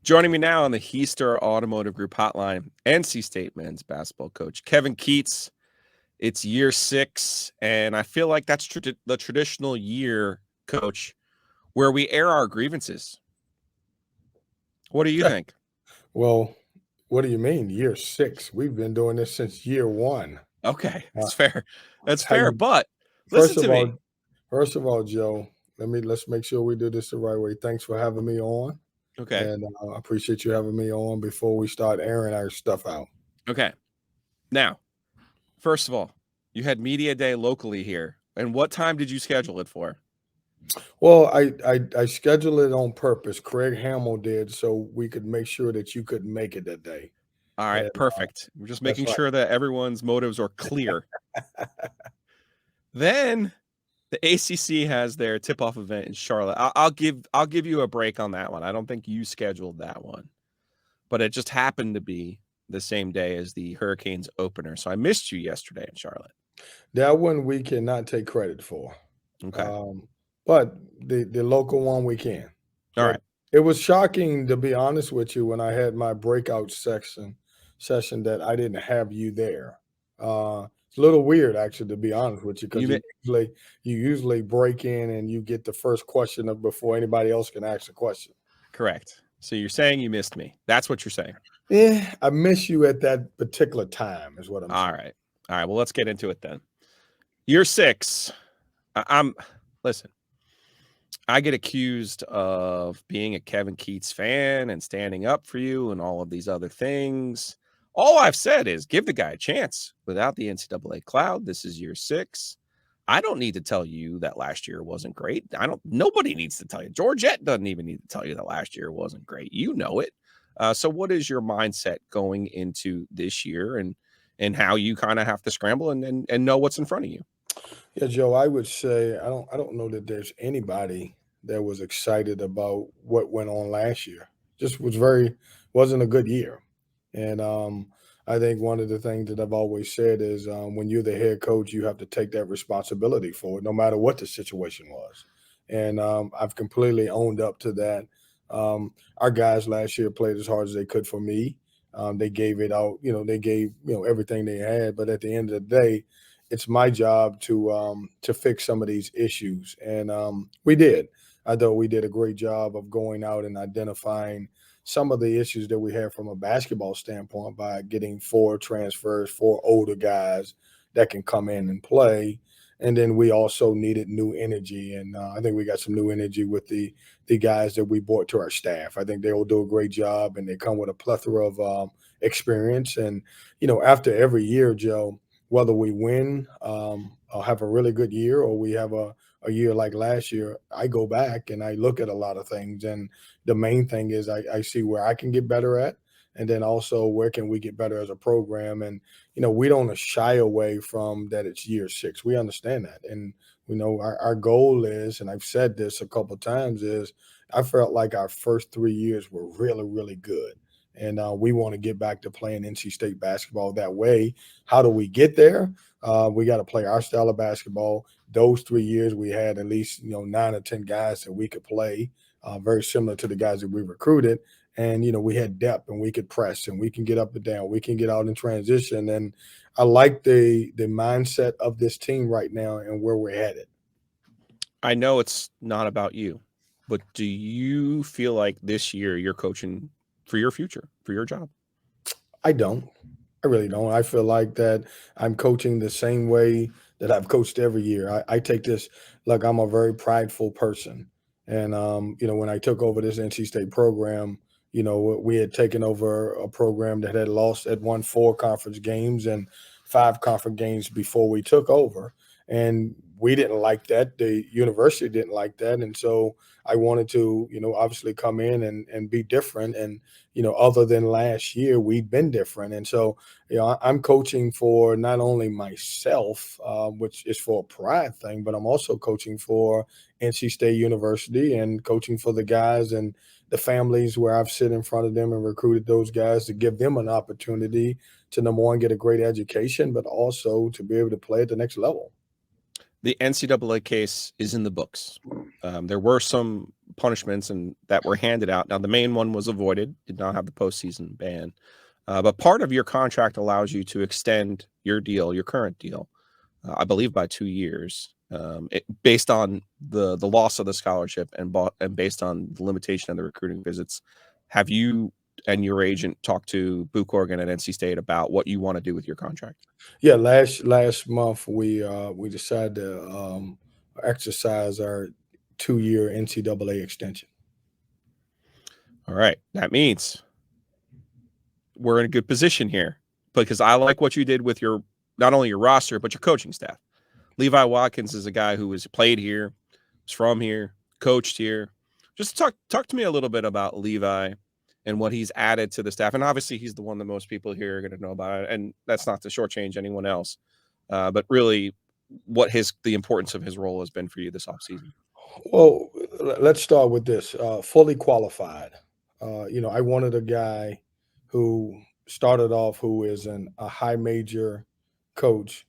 Joining me now on the Heister Automotive Group hotline, NC State men's basketball coach Kevin Keatts. It's year 6, and I feel like that's the traditional year, Coach, where we air our grievances. What do you think? Well, what do you mean, year 6? We've been doing this since year 1. Okay, Uh, that's fair. That's how fair. you? But listen First to of me. all, first of all, Joe, let's make sure we do this the right way. Thanks for having me on, Okay. and I appreciate you having me on before we start airing our stuff out. Okay. Now, first of all, you had media day locally here, and what time did you schedule it for? Well, I scheduled it on purpose. Craig Hamill did so we could make sure that you could make it that day. All right, And perfect. We're just that's making right. sure that everyone's motives are clear. Then the ACC has their tip-off event in Charlotte. I'll give you a break on that one. I don't think you scheduled that one, but it just happened to be the same day as the Hurricanes opener. So I missed you yesterday in Charlotte. That one we cannot take credit for, Okay. um, but the local one we can. All But right. it was shocking, to be honest with you, when I had my breakout session that I didn't have you there. It's a little weird, actually, to be honest with you, because You mi- you usually break in and you get the first question before anybody else can ask a question. correct. So you're saying you missed me. That's what you're saying. Yeah, I miss you at that particular time, is what I'm All saying. right. All right. Well, let's get into it then. Year 6. I'm listen. I get accused of being a Kevin Keatts fan and standing up for you and all of these other things. All I've said is give the guy a chance without the NCAA cloud. This is year 6. I don't need to tell you that last year wasn't great. Nobody needs to tell you. Georgette doesn't even need to tell you that last year wasn't great. You know it. So what is your mindset going into this year and how you kind of have to scramble and know what's in front of you? Yeah, Joe, I would say I don't know that there's anybody that was excited about what went on last year. Just wasn't a good year. And I think one of the things that I've always said is when you're the head coach, you have to take that responsibility for it, no matter what the situation was. And I've completely owned up to that. Our guys last year played as hard as they could for me. They gave it out, they gave everything they had. But at the end of the day, it's my job to fix some of these issues, and we did. I thought we did a great job of going out and identifying some of the issues that we have from a basketball standpoint by getting 4 transfers, 4 older guys that can come in and play. And then we also needed new energy, and I think we got some new energy with the guys that we brought to our staff. I think they will do a great job, and they come with a plethora of experience. And after every year, Joe, whether we win or have a really good year or we have a year like last year, I go back and I look at a lot of things. And the main thing is I see where I can get better at. And then also where can we get better as a program? And, we don't shy away from that it's year 6. We understand that. And we know our goal is, and I've said this a couple of times, is I felt like our first 3 years were really, really good. And we want to get back to playing NC State basketball that way. How do we get there? We got to play our style of basketball. Those 3 years, we had at least 9 or 10 guys that we could play, very similar to the guys that we recruited. And we had depth, and we could press, and we can get up and down. We can get out in transition. And I like the mindset of this team right now and where we're headed. I know it's not about you, but do you feel like this year you're coaching for your future, for your job? I don't. I really don't. I feel like that I'm coaching the same way that I've coached every year. I take this like I'm a very prideful person. And, when I took over this NC State program, we had taken over a program that had won 4 conference games and 5 conference games before we took over. And we didn't like that. The university didn't like that. And so I wanted to, obviously come in and be different. And, other than last year, we've been different. And so, I'm coaching for not only myself, which is for a pride thing, but I'm also coaching for NC State University and coaching for the guys and the families where I've sit in front of them and recruited those guys to give them an opportunity to, number one, get a great education, but also to be able to play at the next level. The NCAA case is in the books. There were some punishments and that were handed out. Now, the main one was avoided, did not have the postseason ban. But part of your contract allows you to extend your deal, your current deal, I believe by 2 years, based on the loss of the scholarship and based on the limitation of the recruiting visits. Have you and your agent talked to Boo Corrigan at NC State about what you want to do with your contract? Yeah, last month we decided to exercise our 2-year NCAA extension. All right. That means we're in a good position here because I like what you did with your not only your roster, but your coaching staff. Levi Watkins is a guy who has played here, was from here, coached here. Just talk to me a little bit about Levi and what he's added to the staff. And obviously, he's the one that most people here are going to know about. And that's not to shortchange anyone else, but really, what the importance of his role has been for you this offseason. Well, let's start with this. Fully qualified. I wanted a guy who started off who is a high major coach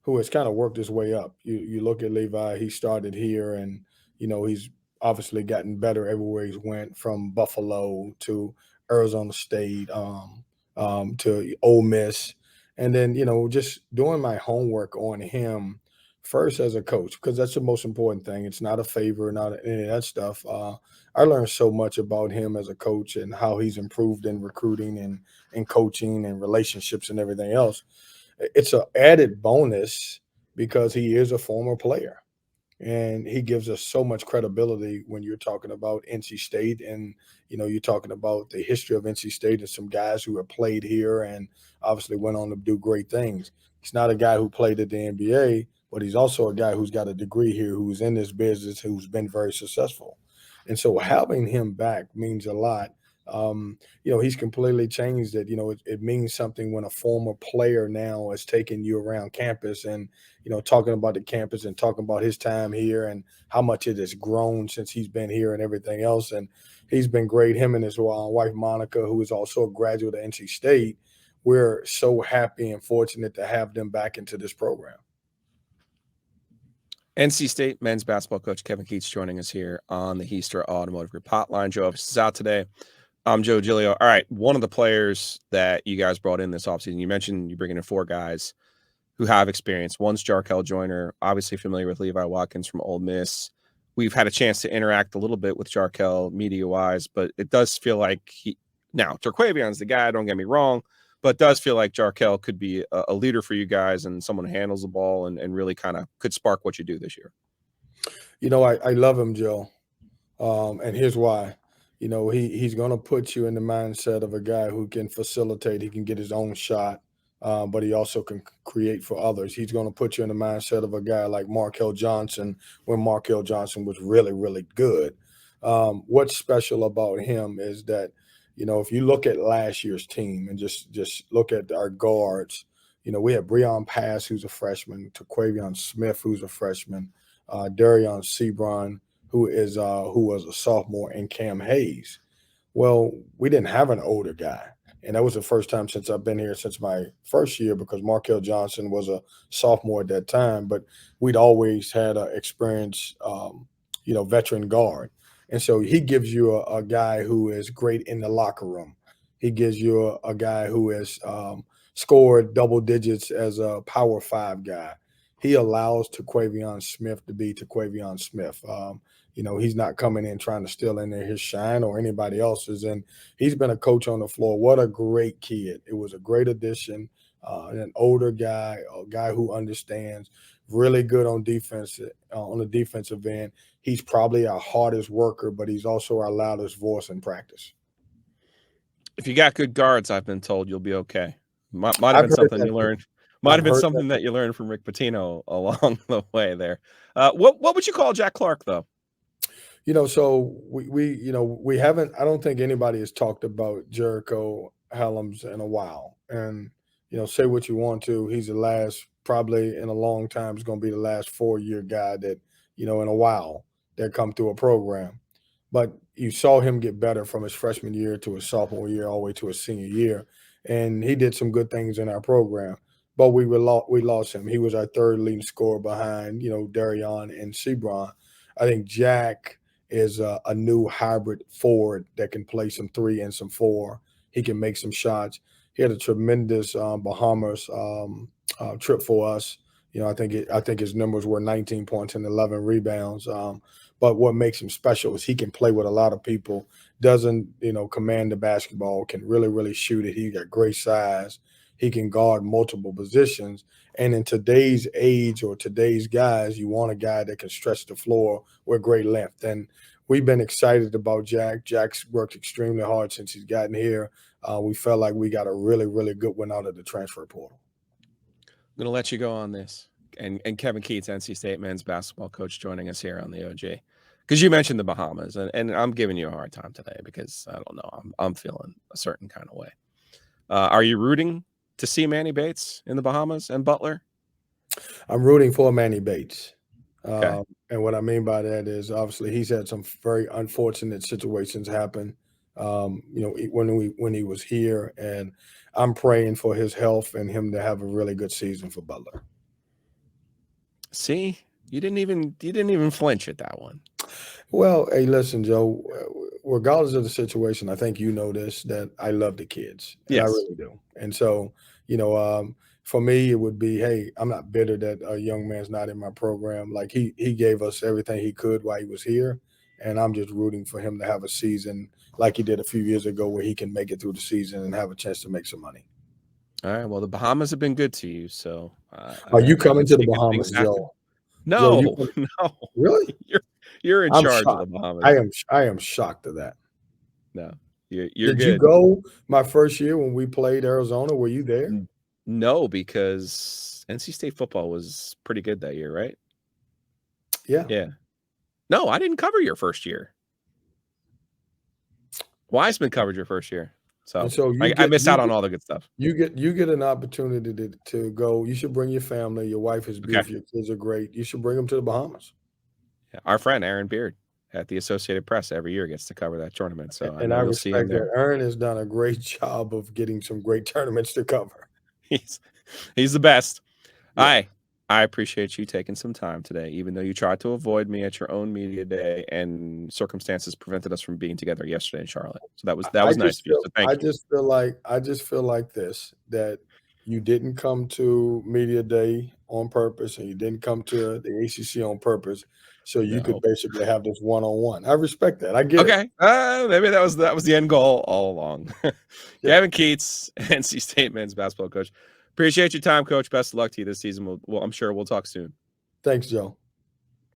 who has kind of worked his way up. You look at Levi, he started here and he's obviously gotten better everywhere he's went from Buffalo to Arizona State to Ole Miss. And then, just doing my homework on him first as a coach, because that's the most important thing. It's not a favor, not any of that stuff. I learned so much about him as a coach and how he's improved in recruiting and coaching and relationships and everything else. It's an added bonus because he is a former player and he gives us so much credibility when you're talking about NC State and you're talking about the history of NC State and some guys who have played here and obviously went on to do great things. He's not a guy who played at the NBA, but he's also a guy who's got a degree here, who's in this business, who's been very successful. And so having him back means a lot. He's completely changed it. It means something when a former player now is taking you around campus and talking about the campus and talking about his time here and how much it has grown since he's been here and everything else. And he's been great. Him and his wife, Monica, who is also a graduate of NC State. We're so happy and fortunate to have them back into this program. NC State men's basketball coach Kevin Keatts joining us here on the Heastra Automotive Group Hotline. Joe is out today. I'm Joe Giglio. All right, one of the players that you guys brought in this offseason, you mentioned you bringing in 4 guys who have experience. One's Jarkel Joyner, obviously familiar with Levi Watkins from Ole Miss. We've had a chance to interact a little bit with Jarkel media-wise, but it does feel like now, Terquavion's the guy, don't get me wrong, but it does feel like Jarkel could be a leader for you guys and someone who handles the ball and really kind of could spark what you do this year. I love him, Joe. And here's why. He's going to put you in the mindset of a guy who can facilitate. He can get his own shot, but he also can create for others. He's going to put you in the mindset of a guy like Markel Johnson when Markel Johnson was really, really good. What's special about him is that, if you look at last year's team and just look at our guards, we have Breon Pass, who's a freshman, Taquavion Smith, who's a freshman, Darion Sebron, who was a sophomore, and Cam Hayes. Well, we didn't have an older guy. And that was the first time since I've been here since my first year because Markel Johnson was a sophomore at that time. But we'd always had an experienced, veteran guard. And so he gives you a guy who is great in the locker room. He gives you a guy who has scored double digits as a Power 5 guy. He allows Taquavion Smith to be Taquavion Smith. He's not coming in trying to steal in there his shine or anybody else's. And he's been a coach on the floor. What a great kid. It was a great addition. An older guy, a guy who understands, really good on defense, on the defensive end. He's probably our hardest worker, but he's also our loudest voice in practice. If you got good guards, I've been told you'll be okay. Might have I've been heard something that you too. learned. Might I've have been heard something that. that you learned from Rick Pitino along the way there. What would you call Jack Clark though? So we haven't. I don't think anybody has talked about Jericho Helms in a while. And say what you want to, he's the last, probably in a long time, is going to be the last 4-year guy that in a while that come through a program. But you saw him get better from his freshman year to his sophomore year, all the way to his senior year, and he did some good things in our program. But we lost him. He was our third leading scorer behind Darion and Sebron. I think Jack is a new hybrid forward that can play some 3 and some 4. He can make some shots. He had a tremendous Bahamas trip for us. I think his numbers were 19 points and 11 rebounds. But what makes him special is he can play with a lot of people. Doesn't command the basketball. Can really shoot it. He got great size. He can guard multiple positions. And in today's age or today's guys, you want a guy that can stretch the floor with great length. And we've been excited about Jack. Jack's worked extremely hard since he's gotten here. We felt like we got a really good one out of the transfer portal. I'm going to let you go on this. And Kevin Keatts, NC State men's basketball coach, joining us here on the OG. Because you mentioned the Bahamas, and I'm giving you a hard time today because I don't know. I'm feeling a certain kind of way. Are you rooting to see Manny Bates in the Bahamas and Butler? I'm rooting for Manny Bates. Okay. And what I mean by that is obviously he's had some very unfortunate situations happen, when he was here, and I'm praying for his health and him to have a really good season for Butler. See, you didn't even flinch at that one. Well, hey, listen, Joe, regardless of the situation, I think you know this, that I love the kids. And Yes. I really do. And so, for me, it would be, hey, I'm not bitter that a young man's not in my program. Like he gave us everything he could while he was here. And I'm just rooting for him to have a season like he did a few years ago where he can make it through the season and have a chance to make some money. All right. Well, the Bahamas have been good to you. So Are you coming to the Bahamas, Joe? No, Joe, no. Really? You're in I'm charge shocked. of the Bahamas. I am shocked of that. No, you're Did good. you go my first year when we played Arizona? Were you there? No, because NC State football was pretty good that year, right? Yeah. Yeah. No, I didn't cover your first year. Wiseman covered your first year. So I missed out on all the good stuff. You get an opportunity to go. You should bring your family. Your wife is beautiful. Your kids are great. You should bring them to the Bahamas. Yeah, our friend Aaron Beard at the Associated Press every year gets to cover that tournament. So I respect that. Aaron has done a great job of getting some great tournaments to cover. He's the best. Yeah. I appreciate you taking some time today, even though you tried to avoid me at your own media day and circumstances prevented us from being together yesterday in Charlotte. So that was nice of you. So thank you. I just feel like this, that you didn't come to media day on purpose and you didn't come to the ACC on purpose. So you could basically have this one-on-one. I respect that. I get it. Okay. Maybe that was the end goal all along. Yeah. Kevin Keatts, NC State men's basketball coach. Appreciate your time, Coach. Best of luck to you this season. I'm sure we'll talk soon. Thanks, Joe.